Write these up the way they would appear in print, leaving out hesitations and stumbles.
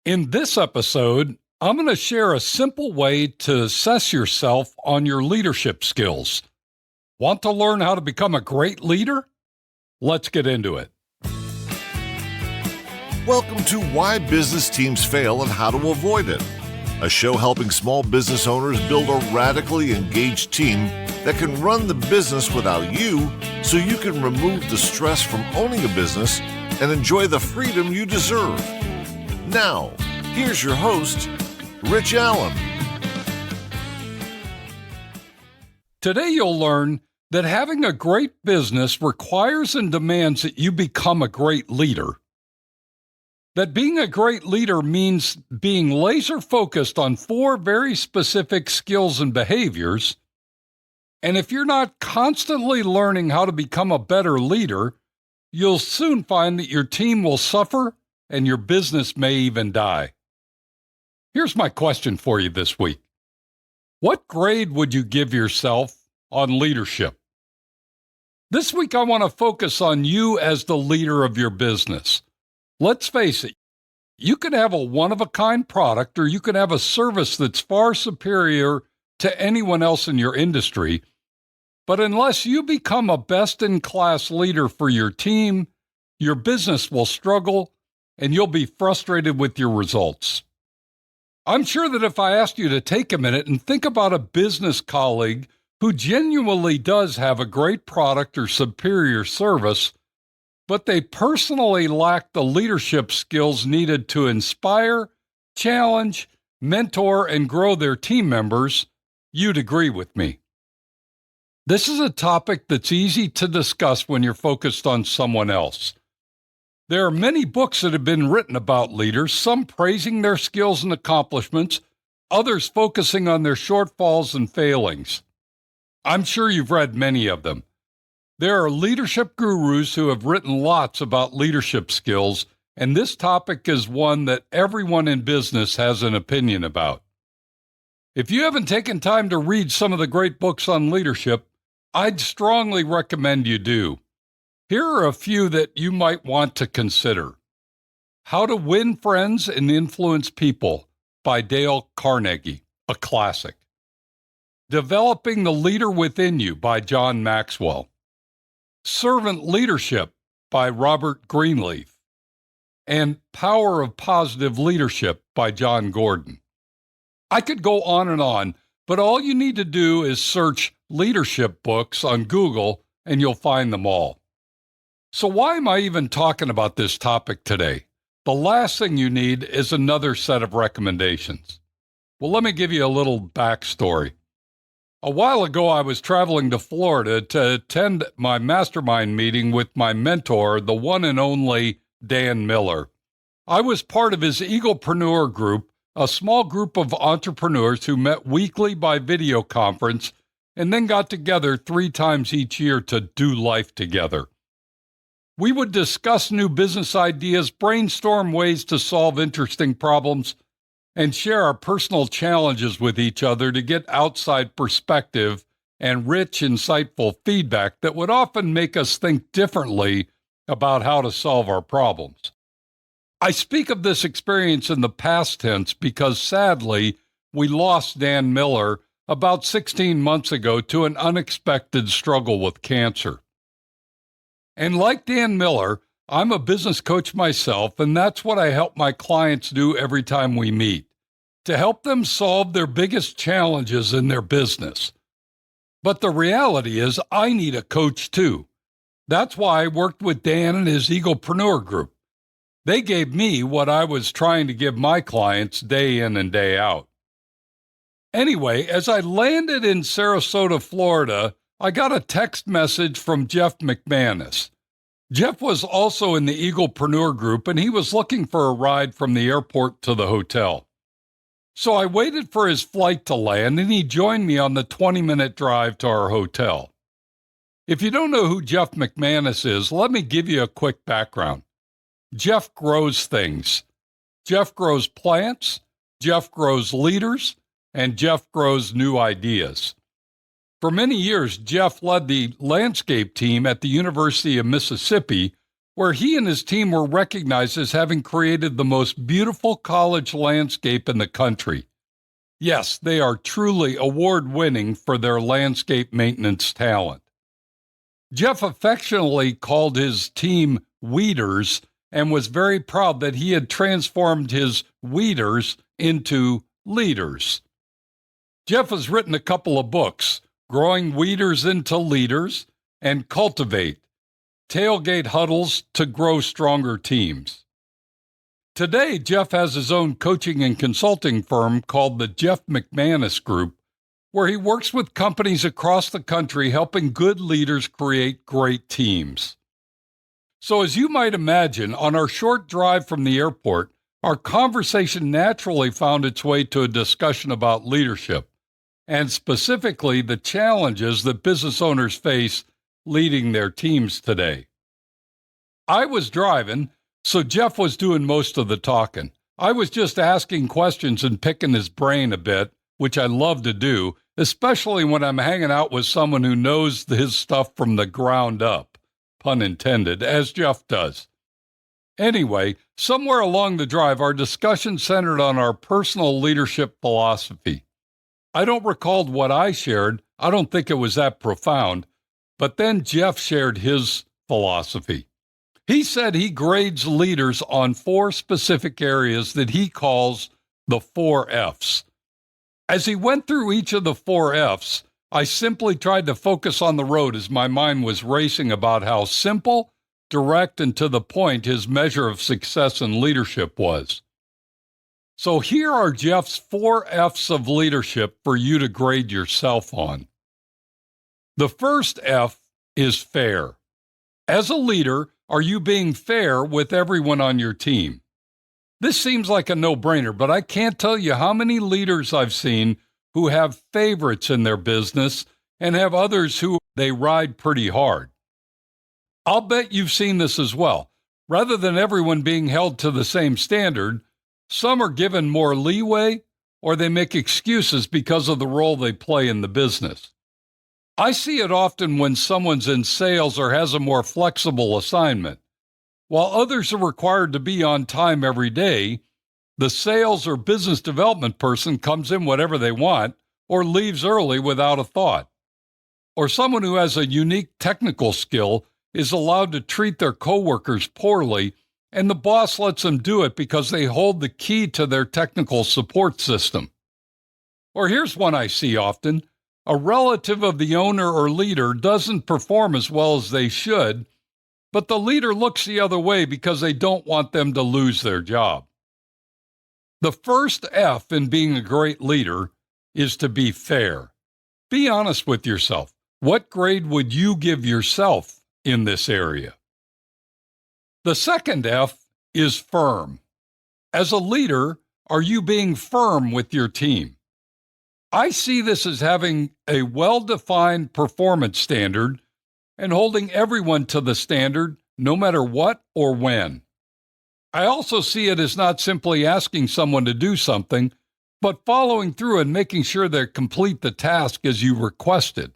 In this episode, I'm going to share a simple way to assess yourself on your leadership skills. Want to learn how to become a great leader? Let's get into it. Welcome to Why Business Teams Fail and How to Avoid It, a show helping small business owners build a radically engaged team that can run the business without you so you can remove the stress from owning a business and enjoy the freedom you deserve. Now, here's your host, Rich Allen. Today you'll learn that having a great business requires and demands that you become a great leader. That being a great leader means being laser focused on 4 very specific skills and behaviors. And if you're not constantly learning how to become a better leader, you'll soon find that your team will suffer and your business may even die. Here's my question for you this week. What grade would you give yourself on leadership? This week, I want to focus on you as the leader of your business. Let's face it, you could have a one-of-a-kind product or you could have a service that's far superior to anyone else in your industry. But unless you become a best-in-class leader for your team, your business will struggle and you'll be frustrated with your results. I'm sure that if I asked you to take a minute and think about a business colleague who genuinely does have a great product or superior service, but they personally lack the leadership skills needed to inspire, challenge, mentor, and grow their team members, you'd agree with me. This is a topic that's easy to discuss when you're focused on someone else. There are many books that have been written about leaders, some praising their skills and accomplishments, others focusing on their shortfalls and failings. I'm sure you've read many of them. There are leadership gurus who have written lots about leadership skills, and this topic is one that everyone in business has an opinion about. If you haven't taken time to read some of the great books on leadership, I'd strongly recommend you do. Here are a few that you might want to consider. How to Win Friends and Influence People by Dale Carnegie, a classic. Developing the Leader Within You by John Maxwell. Servant Leadership by Robert Greenleaf. And Power of Positive Leadership by John Gordon. I could go on, but all you need to do is search leadership books on Google and you'll find them all. So why am I even talking about this topic today? The last thing you need is another set of recommendations. Well, let me give you a little backstory. A while ago, I was traveling to Florida to attend my mastermind meeting with my mentor, the one and only Dan Miller. I was part of his Eaglepreneur group, a small group of entrepreneurs who met weekly by video conference and then got together 3 times each year to do life together. We would discuss new business ideas, brainstorm ways to solve interesting problems, and share our personal challenges with each other to get outside perspective and rich, insightful feedback that would often make us think differently about how to solve our problems. I speak of this experience in the past tense because sadly, we lost Dan Miller about 16 months ago to an unexpected struggle with cancer. And like Dan Miller, I'm a business coach myself, and that's what I help my clients do every time we meet, to help them solve their biggest challenges in their business. But the reality is I need a coach too. That's why I worked with Dan and his Eaglepreneur group. They gave me what I was trying to give my clients day in and day out. Anyway, as I landed in Sarasota, Florida, I got a text message from Jeff McManus. Jeff was also in the Eaglepreneur group, and he was looking for a ride from the airport to the hotel. So I waited for his flight to land, and he joined me on the 20-minute drive to our hotel. If you don't know who Jeff McManus is, let me give you a quick background. Jeff grows things. Jeff grows plants, Jeff grows leaders, and Jeff grows new ideas. For many years, Jeff led the landscape team at the University of Mississippi, where he and his team were recognized as having created the most beautiful college landscape in the country. Yes, they are truly award-winning for their landscape maintenance talent. Jeff affectionately called his team weeders and was very proud that he had transformed his weeders into leaders. Jeff has written a couple of books, Growing Weeders into Leaders and Cultivate, Tailgate Huddles to Grow Stronger Teams. Today, Jeff has his own coaching and consulting firm called the Jeff McManus Group, where he works with companies across the country helping good leaders create great teams. So as you might imagine, on our short drive from the airport, our conversation naturally found its way to a discussion about leadership, and specifically the challenges that business owners face leading their teams today. I was driving, so Jeff was doing most of the talking. I was just asking questions and picking his brain a bit, which I love to do, especially when I'm hanging out with someone who knows his stuff from the ground up, pun intended, as Jeff does. Anyway, somewhere along the drive, our discussion centered on our personal leadership philosophy. I don't recall what I shared. I don't think it was that profound. But then Jeff shared his philosophy. He said he grades leaders on 4 specific areas that he calls the 4 F's. As he went through each of the 4 F's, I simply tried to focus on the road as my mind was racing about how simple, direct, and to the point his measure of success in leadership was. So here are Jeff's 4 F's of leadership for you to grade yourself on. The first F is fair. As a leader, are you being fair with everyone on your team? This seems like a no-brainer, but I can't tell you how many leaders I've seen who have favorites in their business and have others who they ride pretty hard. I'll bet you've seen this as well. Rather than everyone being held to the same standard, some are given more leeway or they make excuses because of the role they play in the business. I see it often when someone's in sales or has a more flexible assignment. While others are required to be on time every day, the sales or business development person comes in whatever they want or leaves early without a thought. Or someone who has a unique technical skill is allowed to treat their coworkers poorly, and the boss lets them do it because they hold the key to their technical support system. Or here's one I see often. A relative of the owner or leader doesn't perform as well as they should, but the leader looks the other way because they don't want them to lose their job. The first F in being a great leader is to be fair. Be honest with yourself. What grade would you give yourself in this area? The second F is firm. As a leader, are you being firm with your team? I see this as having a well-defined performance standard and holding everyone to the standard no matter what or when. I also see it as not simply asking someone to do something, but following through and making sure they complete the task as you requested.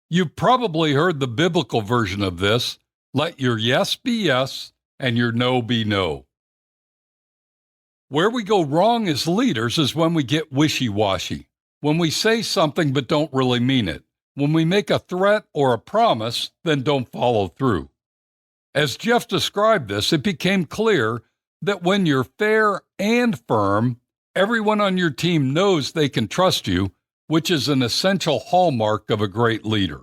You've probably heard the biblical version of this: let your yes be yes and your no be no. Where we go wrong as leaders is when we get wishy-washy, when we say something but don't really mean it, when we make a threat or a promise, then don't follow through. As Jeff described this, it became clear that when you're fair and firm, everyone on your team knows they can trust you, which is an essential hallmark of a great leader.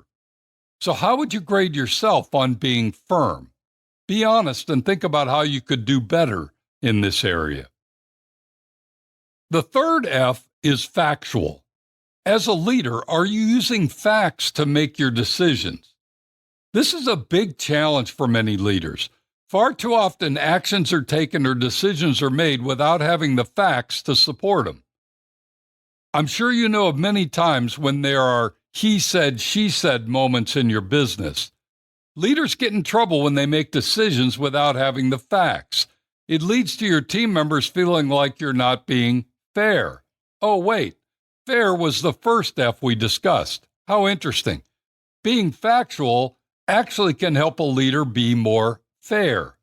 So how would you grade yourself on being firm? Be honest and think about how you could do better in this area. The third F is factual. As a leader, are you using facts to make your decisions? This is a big challenge for many leaders. Far too often, actions are taken or decisions are made without having the facts to support them. I'm sure you know of many times when there are he said, she said moments in your business. Leaders get in trouble when they make decisions without having the facts. It leads to your team members feeling like you're not being fair. Oh, wait, fair was the first F we discussed. How interesting. Being factual actually can help a leader be more fair.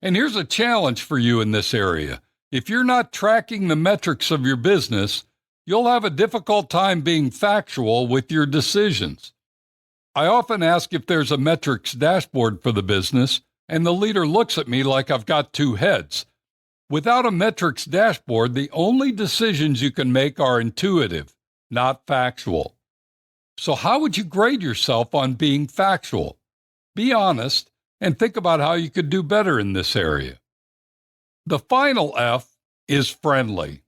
And here's a challenge for you in this area. If you're not tracking the metrics of your business, you'll have a difficult time being factual with your decisions. I often ask if there's a metrics dashboard for the business, and the leader looks at me like I've got two heads. Without a metrics dashboard, the only decisions you can make are intuitive, not factual. So how would you grade yourself on being factual? Be honest and think about how you could do better in this area. The final F is friendly.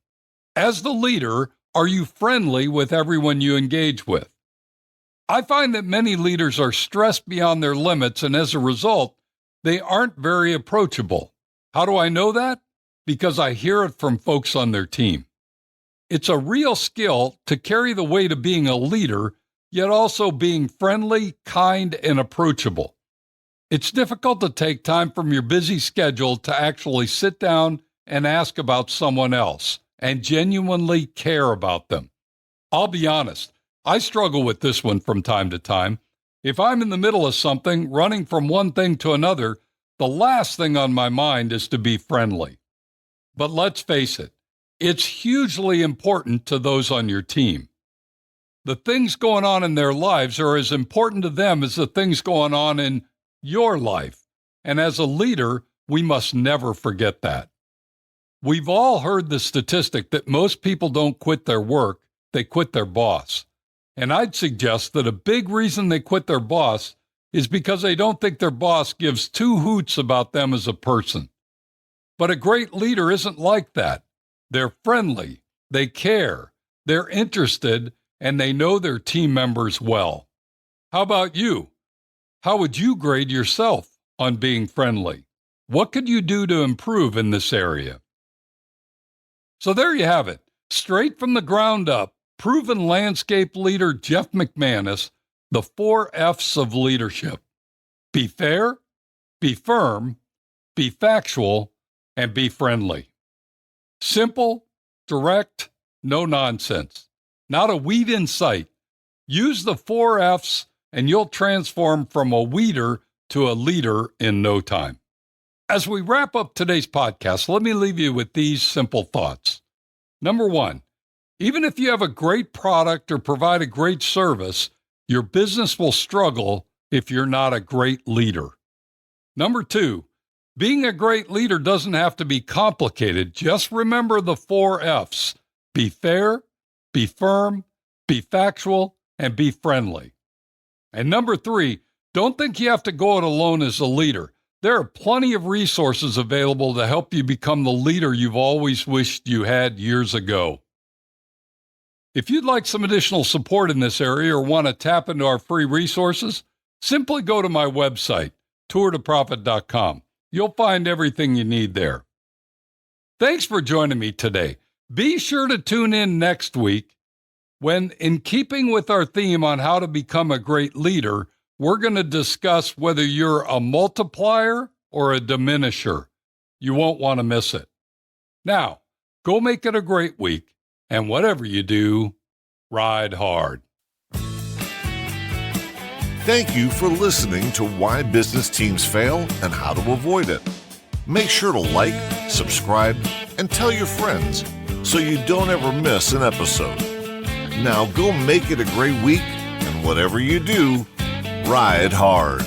As the leader, are you friendly with everyone you engage with? I find that many leaders are stressed beyond their limits, and as a result, they aren't very approachable. How do I know that? Because I hear it from folks on their team. It's a real skill to carry the weight of being a leader, yet also being friendly, kind, and approachable. It's difficult to take time from your busy schedule to actually sit down and ask about someone else and genuinely care about them. I'll be honest, I struggle with this one from time to time. If I'm in the middle of something, running from one thing to another, the last thing on my mind is to be friendly. But let's face it, it's hugely important to those on your team. The things going on in their lives are as important to them as the things going on in your life. And as a leader, we must never forget that. We've all heard the statistic that most people don't quit their work, they quit their boss. And I'd suggest that a big reason they quit their boss is because they don't think their boss gives two hoots about them as a person. But a great leader isn't like that. They're friendly, they care, they're interested, and they know their team members well. How about you? How would you grade yourself on being friendly? What could you do to improve in this area? So there you have it. Straight from the ground up, proven landscape leader Jeff McManus, the 4 F's of leadership. Be fair, be firm, be factual, and be friendly. Simple, direct, no nonsense. Not a weed in sight. Use the 4 F's and you'll transform from a weeder to a leader in no time. As we wrap up today's podcast, let me leave you with these simple thoughts. Number 1, even if you have a great product or provide a great service, your business will struggle if you're not a great leader. Number 2, being a great leader doesn't have to be complicated. Just remember the 4 F's. Be fair, be firm, be factual, and be friendly. And number 3, don't think you have to go it alone as a leader. There are plenty of resources available to help you become the leader you've always wished you had years ago. If you'd like some additional support in this area or want to tap into our free resources, simply go to my website, tourtoprofit.com. You'll find everything you need there. Thanks for joining me today. Be sure to tune in next week when, in keeping with our theme on how to become a great leader, we're going to discuss whether you're a multiplier or a diminisher. You won't want to miss it. Now, go make it a great week, and whatever you do, ride hard. Thank you for listening to Why Business Teams Fail and How to Avoid It. Make sure to like, subscribe, and tell your friends so you don't ever miss an episode. Now go make it a great week, and whatever you do, ride hard.